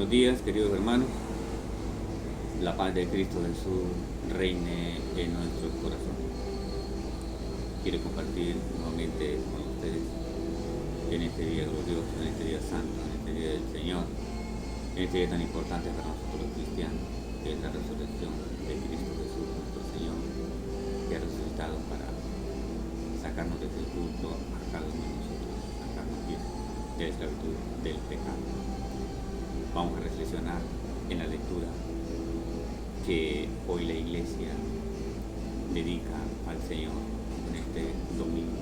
Buenos días, queridos hermanos. La paz de Cristo Jesús reine en nuestros corazones. Quiero compartir nuevamente con ustedes en este día glorioso, en este día santo, en este día del Señor, en este día tan importante para nosotros los cristianos, que es la resurrección de Cristo Jesús, nuestro Señor, que ha resucitado para sacarnos del sepulcro a cada uno de nosotros, sacarnos de la esclavitud del pecado. Vamos a reflexionar en la lectura que hoy la Iglesia dedica al Señor en este domingo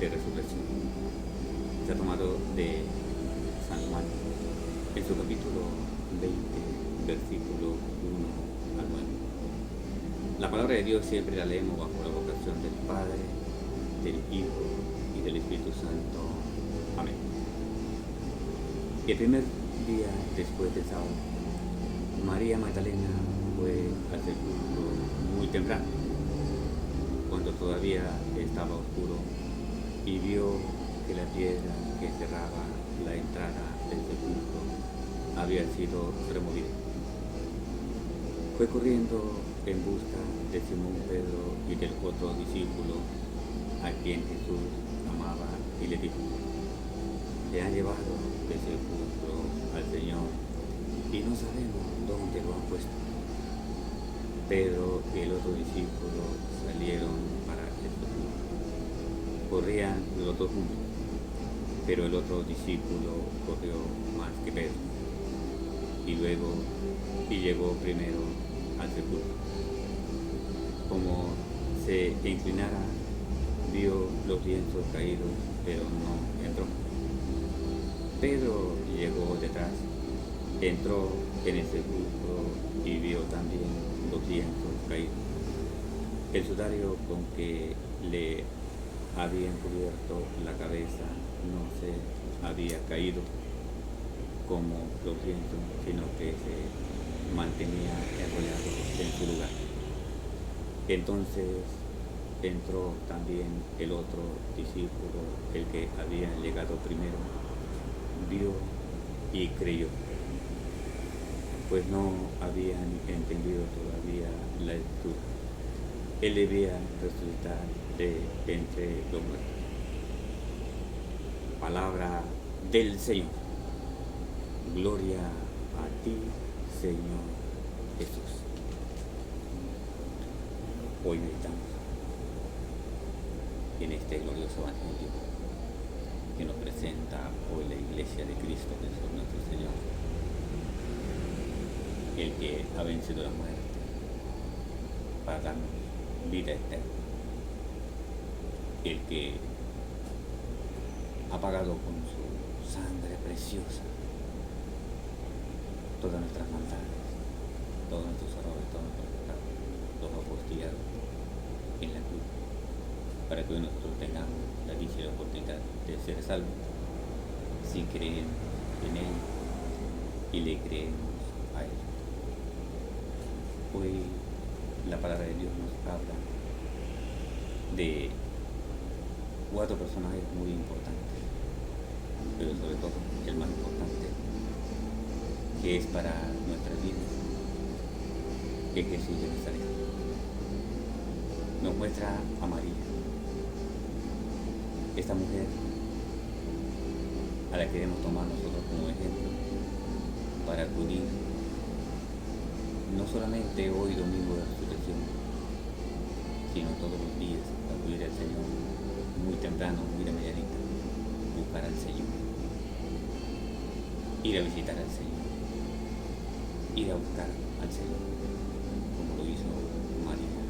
de resurrección. Se ha tomado de San Juan en su capítulo 20, versículo 1 al 9. La palabra de Dios siempre la leemos bajo la vocación del Padre, del Hijo y del Espíritu Santo. Amén. El primer día después del sábado, María Magdalena fue al sepulcro muy temprano, cuando todavía estaba oscuro, y vio que la piedra que cerraba la entrada del sepulcro había sido removida. Fue corriendo en busca de Simón Pedro y del otro discípulo a quien Jesús amaba y le dijo: "Se han llevado del sepulcro al Señor y no sabemos dónde lo han puesto". Pedro y el otro discípulo salieron para el sepulcro. Corrían los dos juntos, pero el otro discípulo corrió más que Pedro y llegó primero al sepulcro. Como se inclinara, vio los lienzos caídos, pero no entró. Pedro llegó detrás, entró en el sepulcro y vio también los lienzos caídos. El sudario con que le habían cubierto la cabeza no se había caído como los lienzos, sino que se mantenía enrollado en su lugar. Entonces entró también el otro discípulo, el que había llegado primero, vio y creyó, pues no habían entendido todavía la escritura. Él debía resucitar de entre los muertos. Palabra del Señor. Gloria a ti, Señor Jesús. Hoy meditamos en este glorioso evangelio que nos presenta hoy la Iglesia de Cristo Jesús nuestro Señor, el que ha vencido la muerte para darnos vida eterna, el que ha pagado con su sangre preciosa todas nuestras maldades, todos nuestros errores, todos nuestros pecados, los ha posteado en la cruz, para que hoy nosotros tengamos la dicha y la oportunidad de ser salvos si creemos en Él y le creemos a Él. Hoy la palabra de Dios nos habla de 4 personajes muy importantes, pero sobre todo el más importante, que es para nuestras vidas, que es Jesús de Nazaret. Nos muestra a María, esta mujer a la que debemos tomar nosotros como ejemplo para acudir no solamente hoy domingo de resurrección, sino todos los días, acudir al Señor muy temprano, muy de mañanita, buscar al Señor, ir a visitar al Señor, ir a buscar al Señor, como lo hizo María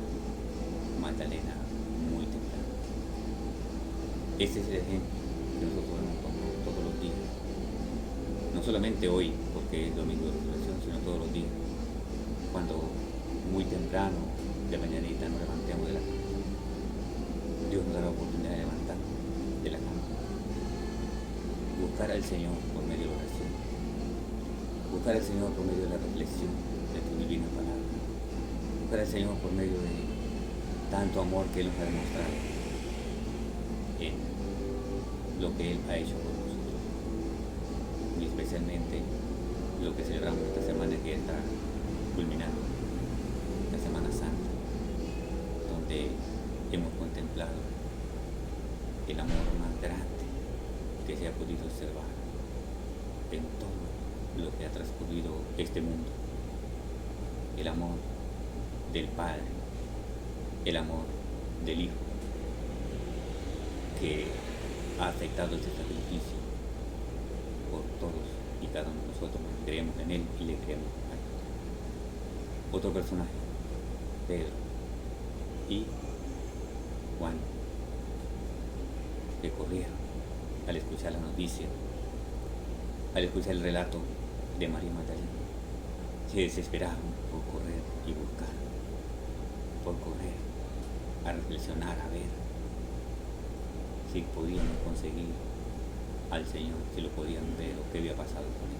Magdalena muy temprano. Este es el ejemplo que nosotros debemos tomar todos los días, no solamente hoy, porque es domingo de resurrección, sino todos los días, cuando muy temprano de mañanita nos levantemos de la cama. Dios nos da la oportunidad de levantarnos de la cama, buscar al Señor por medio de la oración, buscar al Señor por medio de la reflexión de tu divina palabra, buscar al Señor por medio de tanto amor que Él nos ha demostrado en lo que Él ha hecho por nosotros, y especialmente lo que celebramos esta semana que está culminando, la Semana Santa, donde hemos contemplado el amor más grande que se ha podido observar en todo lo que ha transcurrido este mundo. El amor del Padre, el amor del Hijo, que ha aceptado este sacrificio por todos y cada uno de nosotros. Creemos en Él y le creemos a Él. Otro personaje, Pedro y Juan, que corrieron al escuchar la noticia, al escuchar el relato de María Magdalena. Se desesperaron por correr y buscar, por correr a reflexionar, a ver si podían conseguir al Señor, si lo podían ver o qué había pasado con Él.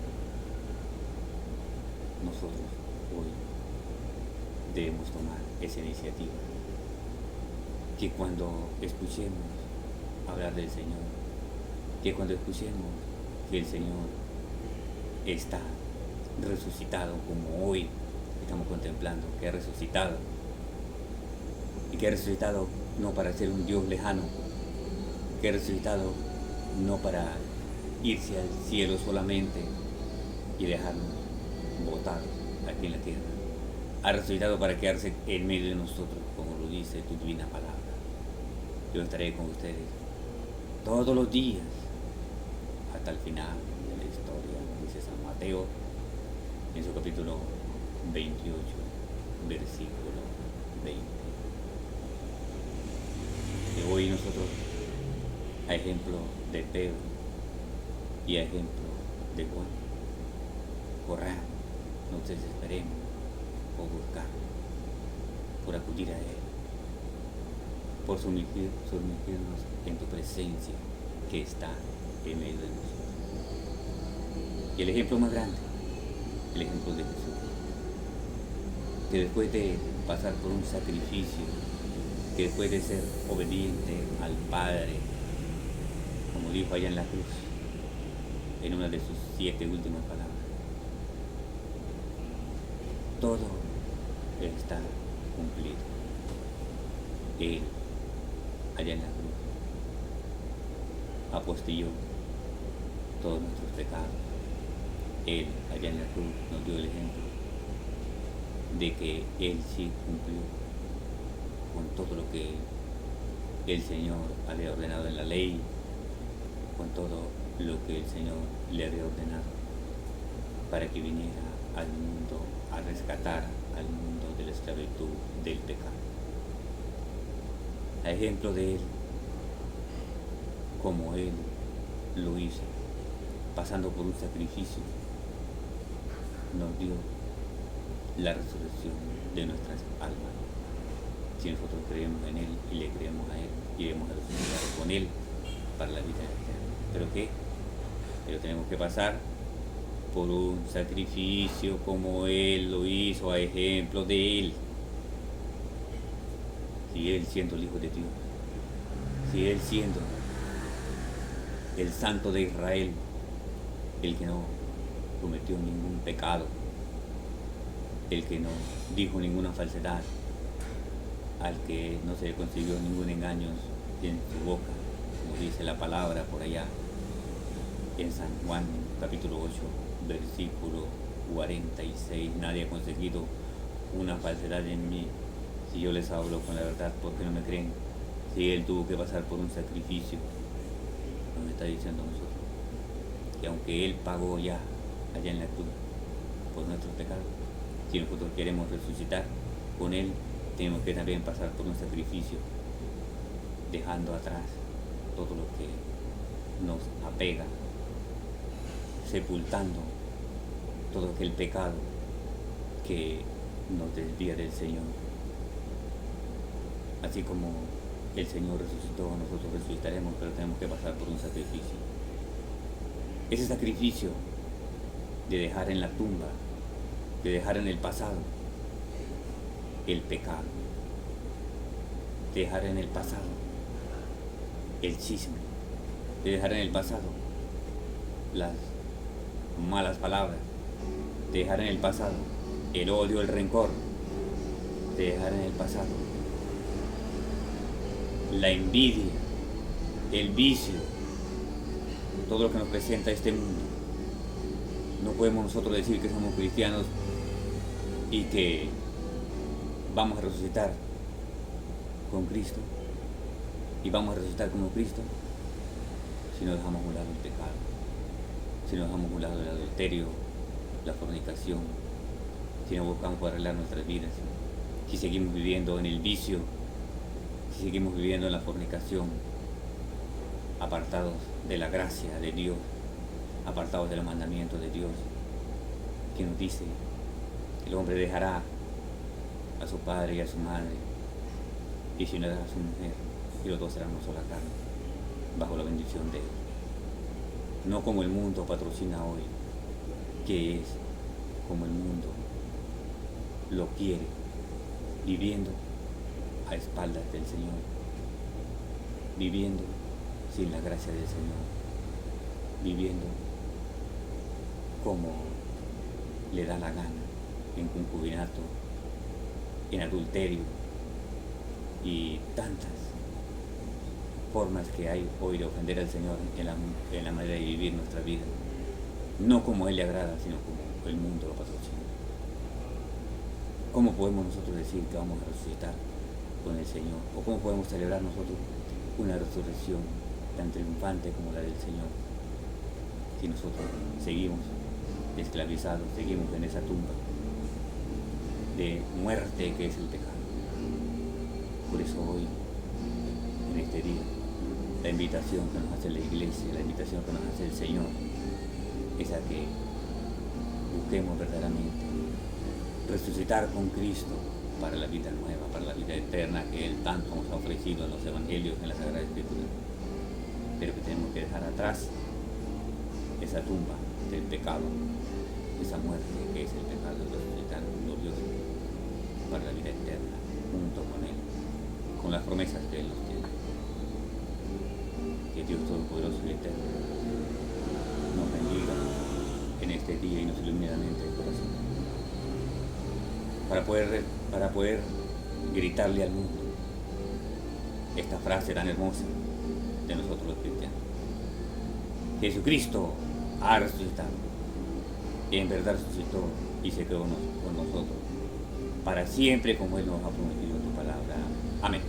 Nosotros hoy debemos tomar esa iniciativa, que cuando escuchemos hablar del Señor, que cuando escuchemos que el Señor está resucitado, como hoy estamos contemplando, que ha resucitado, y que ha resucitado no para ser un Dios lejano, que ha resucitado no para irse al cielo solamente y dejarnos botados aquí en la tierra, ha resucitado para quedarse en medio de nosotros, como lo dice tu divina palabra. Yo estaré con ustedes todos los días hasta el final de la historia, dice San Mateo en su capítulo 28, versículo 20. Y hoy nosotros, a ejemplo de Pedro y a ejemplo de Juan, corramos, no nos desesperemos por buscar, por acudir a Él, por sumergirnos en tu presencia que está en medio de nosotros. Y el ejemplo más grande, el ejemplo de Jesús, que después de pasar por un sacrificio, que después de ser obediente al Padre, como dijo allá en la cruz, en una de sus 7 últimas palabras, todo está cumplido. Él, allá en la cruz, apostilló todos nuestros pecados. Él, allá en la cruz, nos dio el ejemplo de que Él sí cumplió con todo lo que el Señor había ordenado en la ley, con todo lo que el Señor le había ordenado, para que viniera al mundo a rescatar al mundo de la esclavitud del pecado. A ejemplo de Él, como Él lo hizo, pasando por un sacrificio, nos dio la resurrección de nuestras almas. Si nosotros creemos en Él y le creemos a Él, iremos a resucitar con Él para la vida eterna. ¿Pero qué? Pero tenemos que pasar por un sacrificio como Él lo hizo, a ejemplo de Él. Si Él siendo el Hijo de Dios, si Él siendo el Santo de Israel, el que no cometió ningún pecado, el que no dijo ninguna falsedad, al que no se le consiguió ningún engaño en su boca, como dice la palabra por allá en San Juan capítulo 8, versículo 46, nadie ha conseguido una falsedad en mí. Si yo les hablo con la verdad, ¿por qué no me creen? Si Él tuvo que pasar por un sacrificio, nos está diciendo a nosotros que aunque Él pagó ya allá en la cruz por nuestros pecados, si nosotros queremos resucitar con Él, tenemos que también pasar por un sacrificio, dejando atrás todo lo que nos apega, sepultando todo aquel pecado que nos desvía del Señor. Así como el Señor resucitó, nosotros resucitaremos, pero tenemos que pasar por un sacrificio. Ese sacrificio de dejar en la tumba, de dejar en el pasado el pecado, de dejar en el pasado el chisme, de dejar en el pasado las malas palabras, dejar en el pasado el odio, el rencor, dejar en el pasado la envidia, el vicio, todo lo que nos presenta este mundo. No podemos nosotros decir que somos cristianos y que vamos a resucitar con Cristo y vamos a resucitar como Cristo si nos dejamos a un lado el pecado, si nos dejamos a un lado el adulterio, la fornicación, si no buscamos para arreglar nuestras vidas, si seguimos viviendo en el vicio, si seguimos viviendo en la fornicación, apartados de la gracia de Dios, apartados de los mandamientos de Dios, que nos dice que el hombre dejará a su padre y a su madre y se unirá a su mujer y los dos serán una sola carne, bajo la bendición de Él. No como el mundo patrocina hoy, que es como el mundo lo quiere, viviendo a espaldas del Señor, viviendo sin la gracia del Señor, viviendo como le da la gana, en concubinato, en adulterio y tantas formas que hay hoy de ofender al Señor en la manera de vivir nuestra vida, no como Él le agrada, sino como el mundo lo patrocina. ¿Cómo podemos nosotros decir que vamos a resucitar con el Señor? ¿O cómo podemos celebrar nosotros una resurrección tan triunfante como la del Señor si nosotros seguimos esclavizados, seguimos en esa tumba de muerte que es el pecado? Por eso hoy, en este día, la invitación que nos hace la Iglesia, la invitación que nos hace el Señor, es a que busquemos verdaderamente resucitar con Cristo para la vida nueva, para la vida eterna que Él tanto nos ha ofrecido en los Evangelios, en la Sagrada Escritura. Pero que tenemos que dejar atrás esa tumba del pecado, esa muerte que es el pecado, de resucitar glorioso para la vida eterna, junto con Él, con las promesas que Él nos tiene. Que Dios Todopoderoso y Eterno nos bendiga en este día y nos ilumine la mente del corazón, para poder gritarle al mundo esta frase tan hermosa de nosotros los cristianos: Jesucristo ha resucitado, y en verdad resucitó y se quedó con nosotros para siempre, como Él nos ha prometido en tu palabra. Amén.